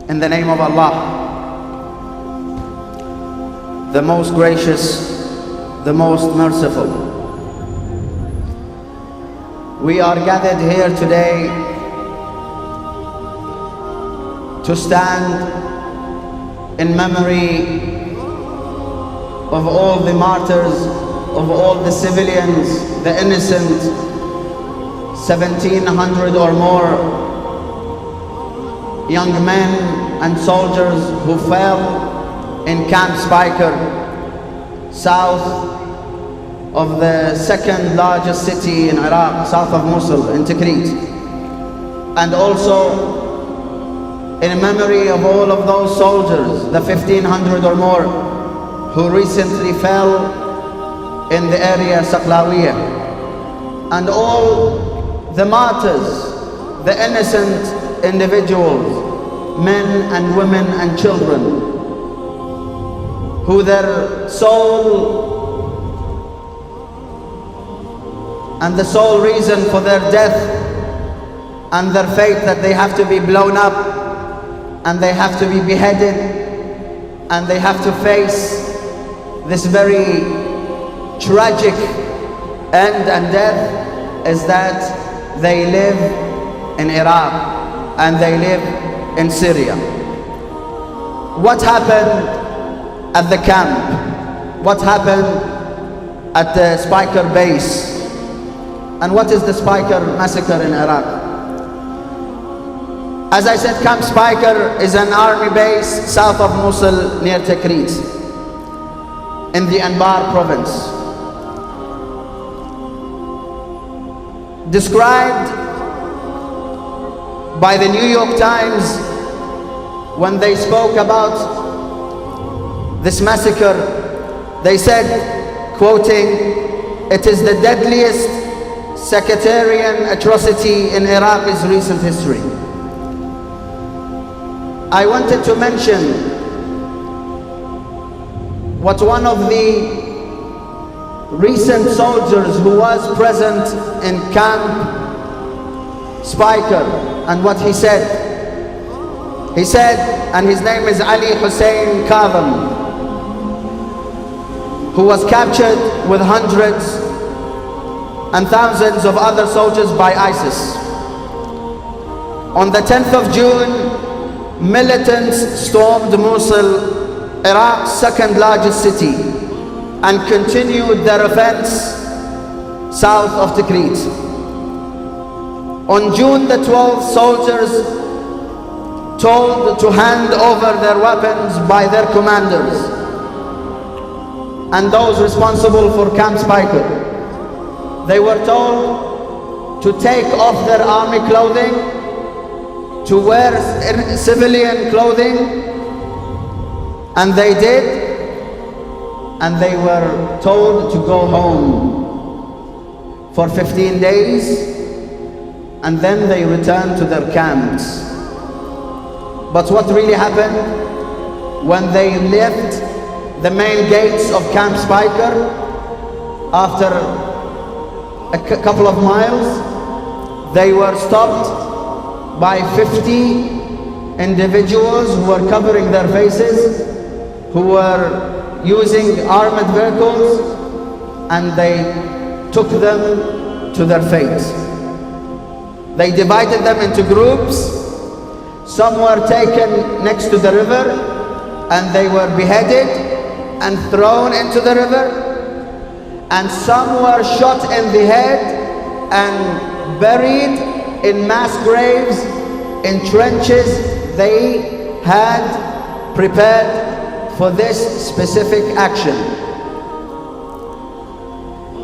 In the name of Allah, the most gracious, the most merciful. We are gathered here today to stand in memory of all the martyrs, of all the civilians, the innocent, 1,700 or more young men and soldiers who fell in Camp Speicher, south of the second largest city in Iraq, south of Mosul, in Tikrit. And also in memory of all of those soldiers, the 1,500 or more who recently fell in the area Saqlawiyah, and all the martyrs, the innocent individuals, men and women and children, who their soul and the sole reason for their death and their fate that they have to be blown up and they have to be beheaded and they have to face this very tragic end and death is that they live in Iraq and they live in Syria. What happened at the camp? What happened at the Speicher base? And what is the Speicher massacre in Iraq? As I said, Camp Speicher is an army base south of Mosul near Tikrit in the Anbar province. Described by the New York Times when they spoke about this massacre, they said, quoting, "It is the deadliest sectarian atrocity in Iraq's recent history." I wanted to mention what one of the recent soldiers who was present in Camp Speicher and what he said. He said, and his name is Al-Hoseine, who was captured with hundreds and thousands of other soldiers by ISIS. On the 10th of June, militants stormed Mosul, Iraq's second largest city, and continued their offense south of Tikrit. On June the 12th, soldiers told to hand over their weapons by their commanders and those responsible for Camp Speicher. They were told to take off their army clothing, to wear civilian clothing, and they did, and they were told to go home for 15 days, and then they returned to their camps. But what really happened when they left the main gates of Camp Speicher after a couple of miles, they were stopped by 50 individuals who were covering their faces, who were using armored vehicles, and they took them to their fate. They divided them into groups. Some were taken next to the river and they were beheaded and thrown into the river, and some were shot in the head and buried in mass graves in trenches they had prepared for this specific action.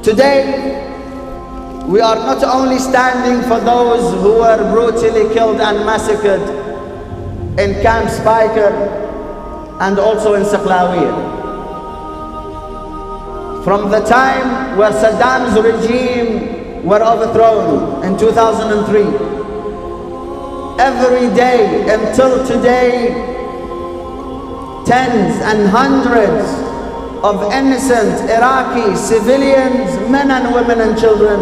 Today, we are not only standing for those who were brutally killed and massacred in Camp Speicher and also in Saqlawiyah. From the time where Saddam's regime were overthrown in 2003, every day until today, tens and hundreds of innocent Iraqi civilians, men and women and children,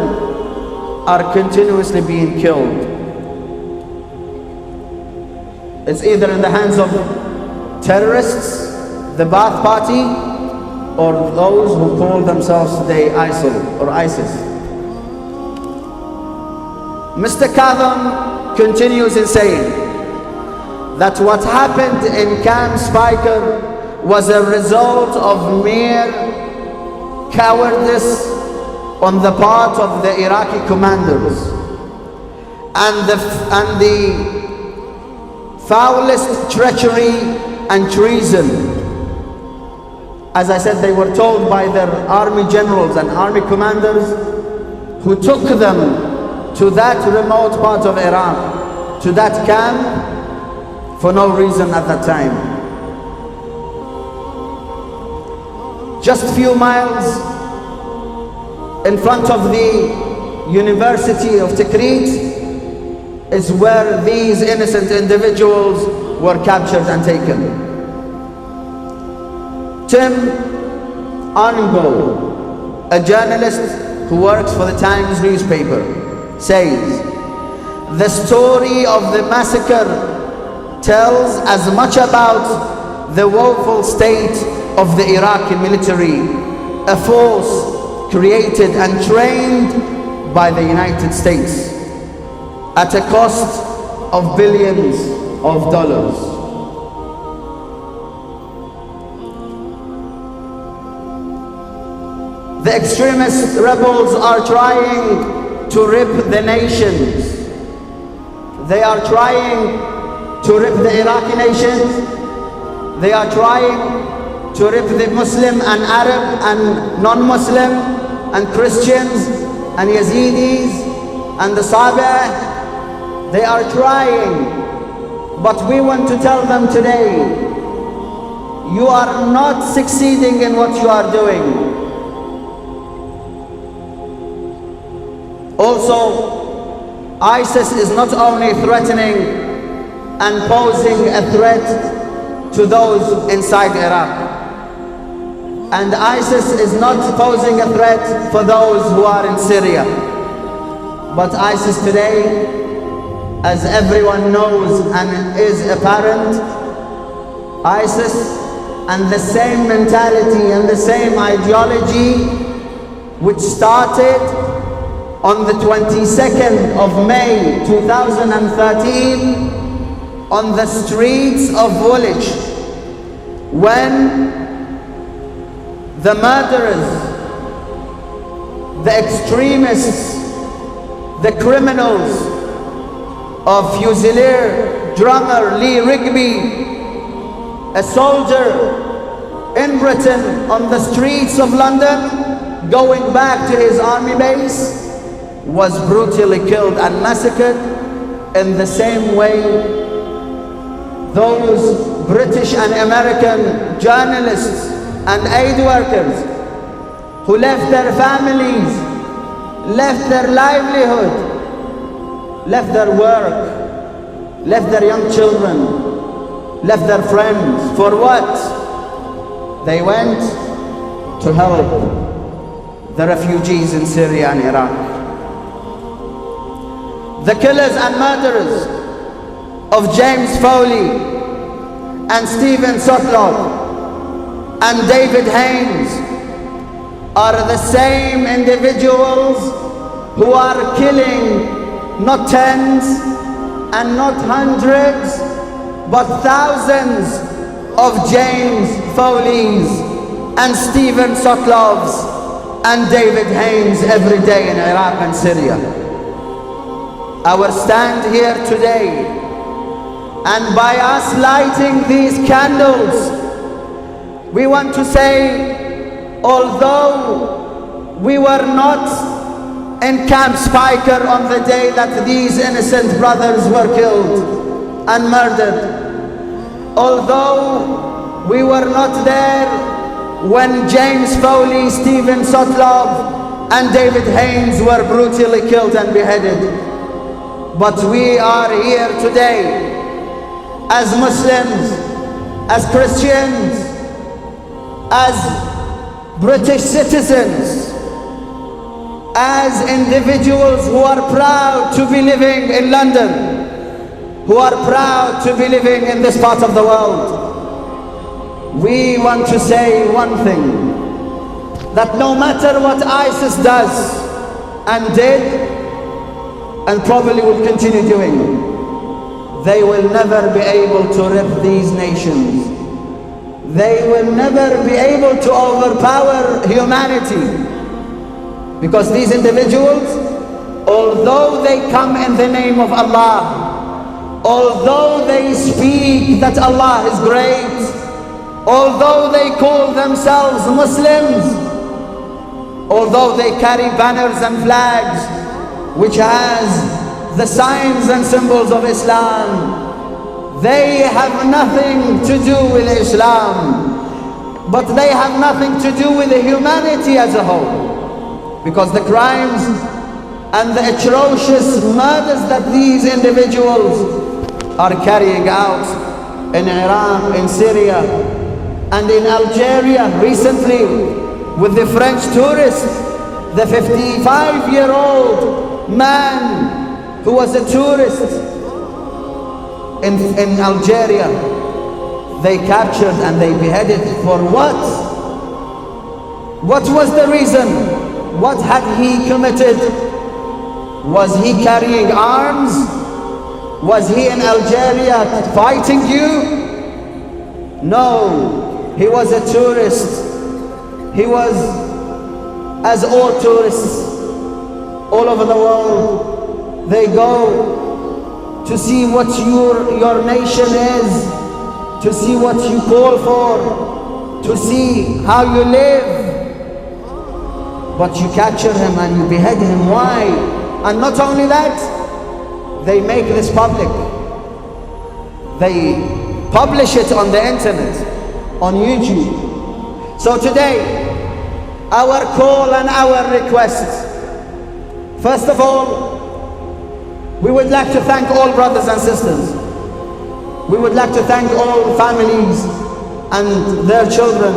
are continuously being killed. is either in the hands of terrorists, the Ba'ath Party, or those who call themselves today ISIL or ISIS. Mr. Kadham continues in saying that what happened in Camp Speicher was a result of mere cowardice on the part of the Iraqi commanders and the foulest treachery and treason. As I said, they were told by their army generals and army commanders who took them to that remote part of Iraq, to that camp, for no reason at that time. Just a few miles in front of the University of Tikrit is where these innocent individuals were captured and taken. Tim Arngo, a journalist who works for the Times newspaper, says, "The story of the massacre tells as much about the woeful state of the Iraqi military, a force created and trained by the United States at a cost of billions of dollars. The extremist rebels are trying to rip the nations. They are trying to rip the Iraqi nations. They are trying to rip the Muslim and Arab and non-Muslim and Christians and Yazidis and the Sabah. They are trying, but we want to tell them today, you are not succeeding in what you are doing. Also, ISIS is not only threatening and posing a threat to those inside Iraq, and ISIS is not posing a threat for those who are in Syria, but ISIS today, as everyone knows and is apparent, ISIS and the same mentality and the same ideology which started on the 22nd of May 2013 on the streets of Woolwich, when the murderers, the extremists, the criminals of Fusilier drummer Lee Rigby, a soldier in Britain on the streets of London, going back to his army base, was brutally killed and massacred. In the same way, those British and American journalists and aid workers who left their families, left their livelihood, left their work, left their young children, left their friends. For what? They went to help the refugees in Syria and Iraq. The killers and murderers of James Foley and Stephen Sotlov and David Haynes are the same individuals who are killing not tens and not hundreds, but thousands of James Foleys and Stephen Sotlovs and David Haynes every day in Iraq and Syria. Our stand here today, and by us lighting these candles, we want to say, although we were not in Camp Speicher on the day that these innocent brothers were killed and murdered, although we were not there when James Foley, Stephen Sotlov and David Haynes were brutally killed and beheaded, but we are here today as Muslims, as Christians, as British citizens, as individuals who are proud to be living in London, who are proud to be living in this part of the world, we want to say one thing, that no matter what ISIS does and did, and probably will continue doing, they will never be able to rip these nations. They will never be able to overpower humanity. Because these individuals, although they come in the name of Allah, although they speak that Allah is great, although they call themselves Muslims, although they carry banners and flags which has the signs and symbols of Islam, they have nothing to do with Islam, but they have nothing to do with the humanity as a whole. Because the crimes and the atrocious murders that these individuals are carrying out in Iran, in Syria, and in Algeria recently with the French tourist, the 55-year-old man who was a tourist in Algeria, they captured and they beheaded for what? What was the reason? What had he committed? Was he carrying arms? Was he in Algeria fighting you? No, he was a tourist. He was, as all tourists all over the world, they go to see what your nation is, to see what you call for, to see how you live. But you capture him and you behead him. Why? And not only that, they make this public. They publish it on the internet, on YouTube. So today, our call and our request, first of all, we would like to thank all brothers and sisters. We would like to thank all families and their children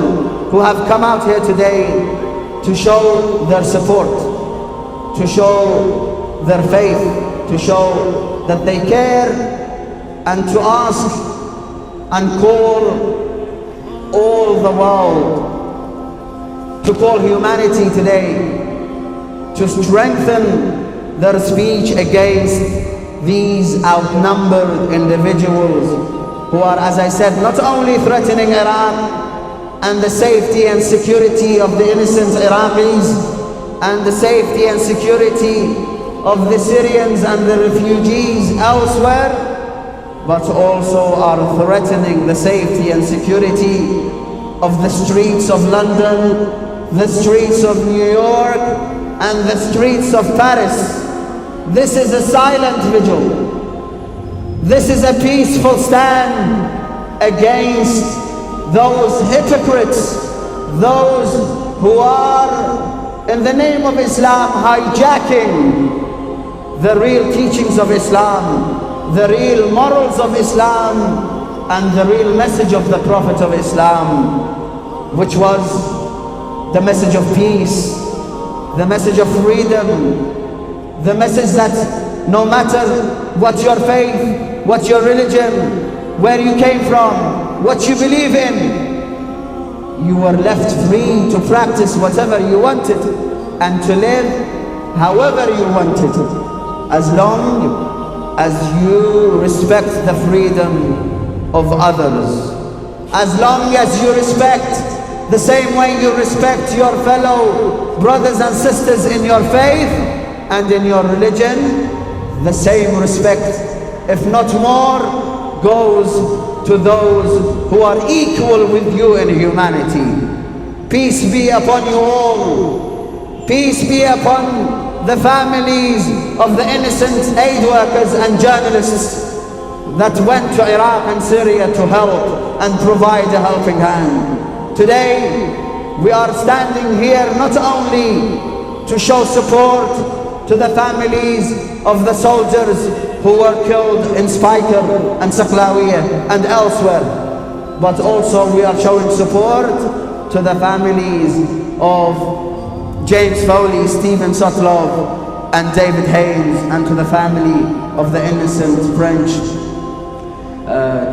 who have come out here today to show their support, to show their faith, to show that they care, and to ask and call all the world, to call humanity today to strengthen their speech against these outnumbered individuals who are, as I said, not only threatening Iran and the safety and security of the innocent Iraqis and the safety and security of the Syrians and the refugees elsewhere, but also are threatening the safety and security of the streets of London, the streets of New York, and the streets of Paris. This is a silent vigil. This is a peaceful stand against those hypocrites, those who are, in the name of Islam, hijacking the real teachings of Islam, the real morals of Islam, and the real message of the Prophet of Islam, which was the message of peace, the message of freedom, the message that no matter what your faith, what your religion, where you came from, what you believe in, you were left free to practice whatever you wanted and to live however you wanted, as long as you respect the freedom of others, as long as you respect the same way you respect your fellow brothers and sisters in your faith and in your religion, the same respect, if not more, goes to those who are equal with you in humanity. Peace be upon you all. Peace be upon the families of the innocent aid workers and journalists that went to Iraq and Syria to help and provide a helping hand. Today, we are standing here not only to show support to the families of the soldiers who were killed in Speicher and Saklawiya and elsewhere, but also we are showing support to the families of James Foley, Stephen Sotlov and David Haynes, and to the family of the innocent French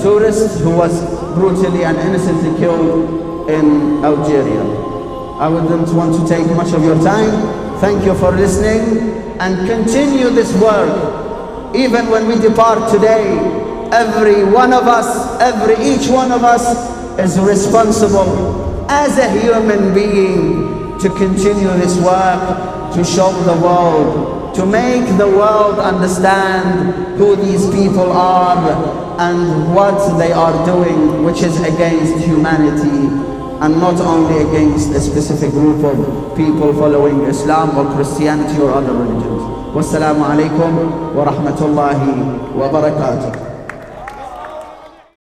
tourist who was brutally and innocently killed in Algeria. I wouldn't want to take much of your time. Thank you for listening, and continue this work. Even when we depart today, every one of us, each one of us is responsible as a human being to continue this work, to show the world, to make the world understand who these people are and what they are doing, which is against humanity, and not only against a specific group of people following Islam or Christianity or other religions. Wassalamu alaikum wa rahmatullahi wa barakatuh.